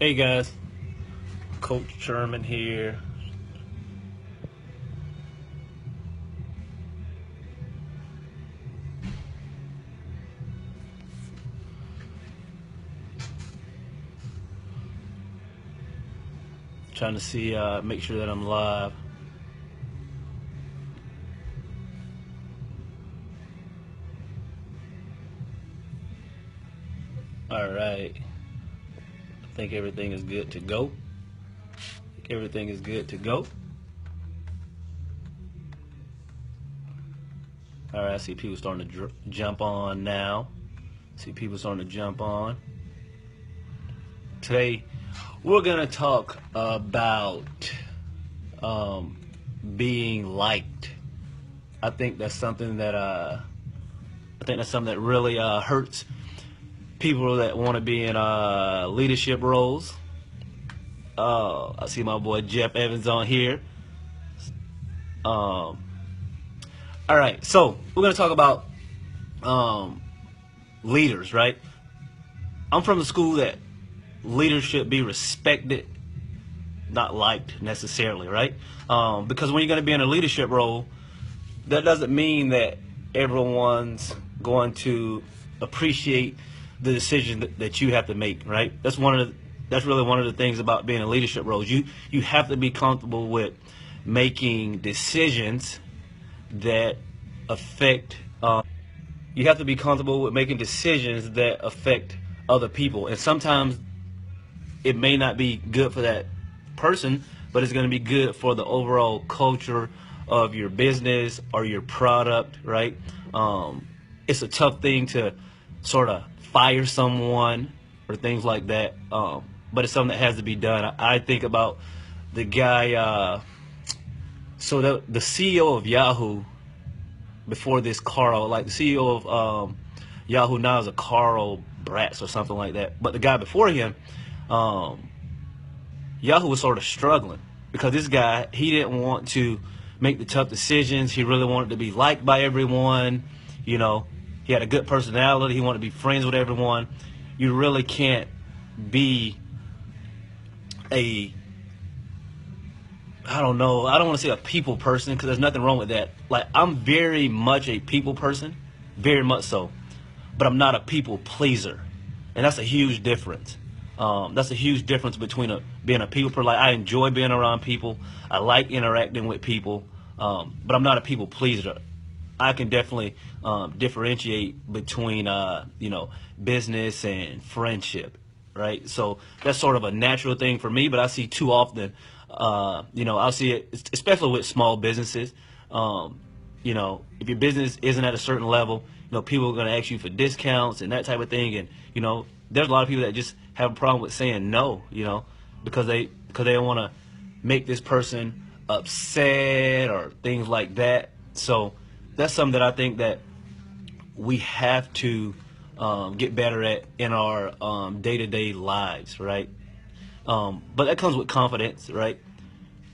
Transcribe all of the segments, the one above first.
Hey guys, Coach Sherman here. Trying to see, make sure that I'm live. All right. I think everything is good to go. Everything is good to go. All right, I see people starting to jump on now. See people starting to jump on. Today, we're gonna talk about being liked. I think that's something that really hurts people that want to be in leadership roles. I see my boy Jeff Evans on here. All right, so we're gonna talk about leaders, right? I'm from the school that leaders should be respected, not liked necessarily, right? Because when you're gonna be in a leadership role, that doesn't mean that everyone's going to appreciate the decision that you have to make, right? That's really one of the things about being in leadership roles. You have to be comfortable with making decisions that affect. You have to be comfortable with making decisions that affect other people, and sometimes it may not be good for that person, but it's going to be good for the overall culture of your business or your product, right? It's a tough thing to sort of fire someone or things like that, but it's something that has to be done. I think about the guy, the CEO of Yahoo before this, Carl, like the CEO of Yahoo now is a Carl Bratz or something like that, but the guy before him, Yahoo was sort of struggling because this guy, he didn't want to make the tough decisions. He really wanted to be liked by everyone. You know, he had a good personality. He wanted to be friends with everyone. You really can't be I don't want to say a people person because there's nothing wrong with that. Like, I'm very much a people person, very much so, but I'm not a people pleaser. And that's a huge difference. That's a huge difference between being a people person. Like, I enjoy being around people. I like interacting with people, but I'm not a people pleaser. I can definitely differentiate between business and friendship, right? So that's sort of a natural thing for me. But I see too often, I'll see it especially with small businesses. If your business isn't at a certain level, people are going to ask you for discounts and that type of thing. And there's a lot of people that just have a problem with saying no, because they don't want to make this person upset or things like that. So that's something that I think that we have to get better at in our day-to-day lives, right? But that comes with confidence, right?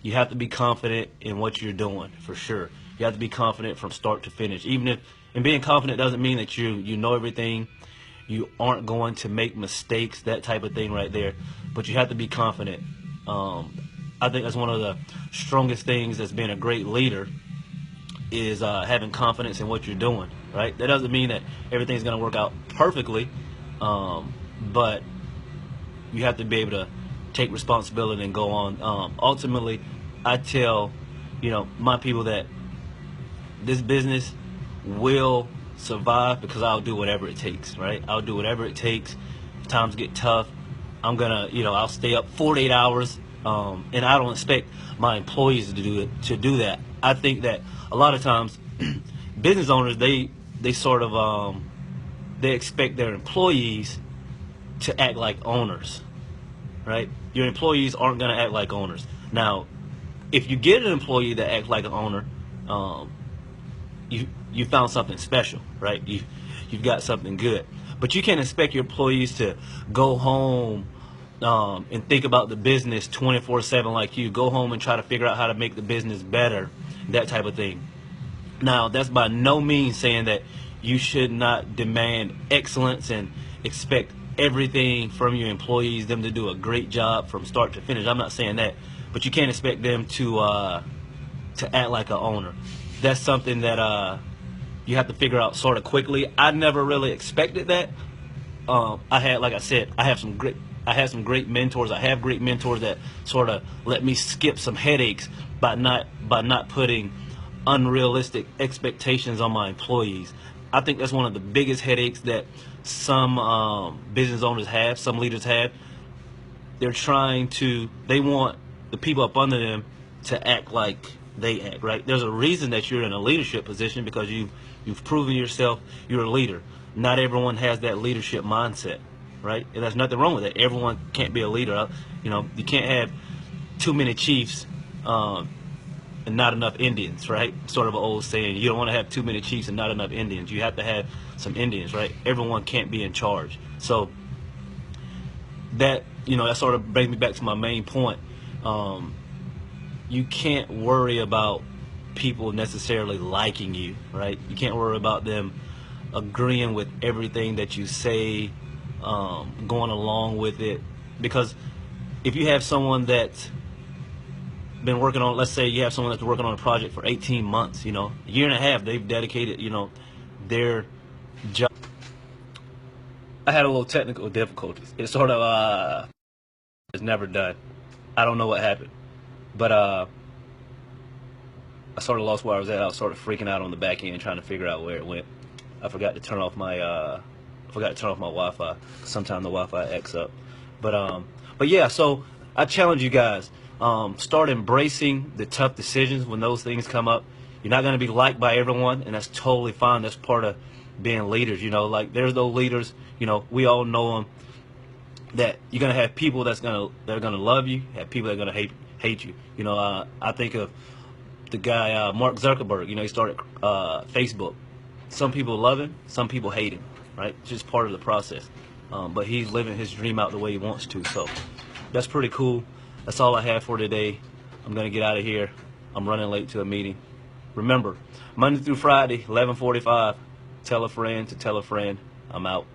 You have to be confident in what you're doing, for sure. You have to be confident from start to finish. And being confident doesn't mean that you know everything. You aren't going to make mistakes, that type of thing right there. But you have to be confident. I think that's one of the strongest things that's being a great leader is having confidence in what you're doing, right? That doesn't mean that everything's going to work out perfectly, but you have to be able to take responsibility and go on. Ultimately, I tell, my people that this business will survive because I'll do whatever it takes, right? I'll do whatever it takes. If times get tough, I'm gonna, I'll stay up 48 hours, and I don't expect my employees to do that. I think that a lot of times, business owners they sort of they expect their employees to act like owners, right? Your employees aren't gonna act like owners. Now, if you get an employee that acts like an owner, you found something special, right? You've got something good. But you can't expect your employees to go home and think about the business 24/7 like you. Go home and try to figure out how to make the business better, that type of thing. Now, that's by no means saying that you should not demand excellence and expect everything from your employees, them to do a great job from start to finish. I'm not saying that, but you can't expect them to act like an owner. That's something that you have to figure out sort of quickly. I never really expected that. I had, like I said, I had some great mentors. I have great mentors that sort of let me skip some headaches by not putting unrealistic expectations on my employees. I think that's one of the biggest headaches that some business owners have, some leaders have. They want the people up under them to act like they act, right? There's a reason that you're in a leadership position, because you've proven yourself you're a leader. Not everyone has that leadership mindset, right? And there's nothing wrong with it. Everyone can't be a leader. You can't have too many chiefs and not enough Indians, right? Sort of an old saying. You don't want to have too many chiefs and not enough Indians. You have to have some Indians, right? Everyone can't be in charge. So that sort of brings me back to my main point. You can't worry about people necessarily liking you, right? You can't worry about them agreeing with everything that you say, going along with it, because if you have someone that's been working on, let's say you have someone that's been working on a project for 18 months, a year and a half, they've dedicated, their job. I had a little technical difficulties. It sort of it's never done. I don't know what happened, but I sort of lost where I was at. I was sort of freaking out on the back end, trying to figure out where it went. I forgot to turn off my Wi-Fi. Sometimes the Wi-Fi acts up. But yeah. So I challenge you guys. Start embracing the tough decisions when those things come up. You're not going to be liked by everyone, and that's totally fine. That's part of being leaders. Like there's those leaders. We all know them. That you're gonna have people that are gonna love you, have people that are gonna hate you. I think of the guy Mark Zuckerberg. He started Facebook. Some people love him, some people hate him. Right? It's just part of the process. But he's living his dream out the way he wants to. So that's pretty cool. That's all I have for today. I'm gonna get out of here. I'm running late to a meeting. Remember, Monday through Friday, 11:45. Tell a friend to tell a friend. I'm out.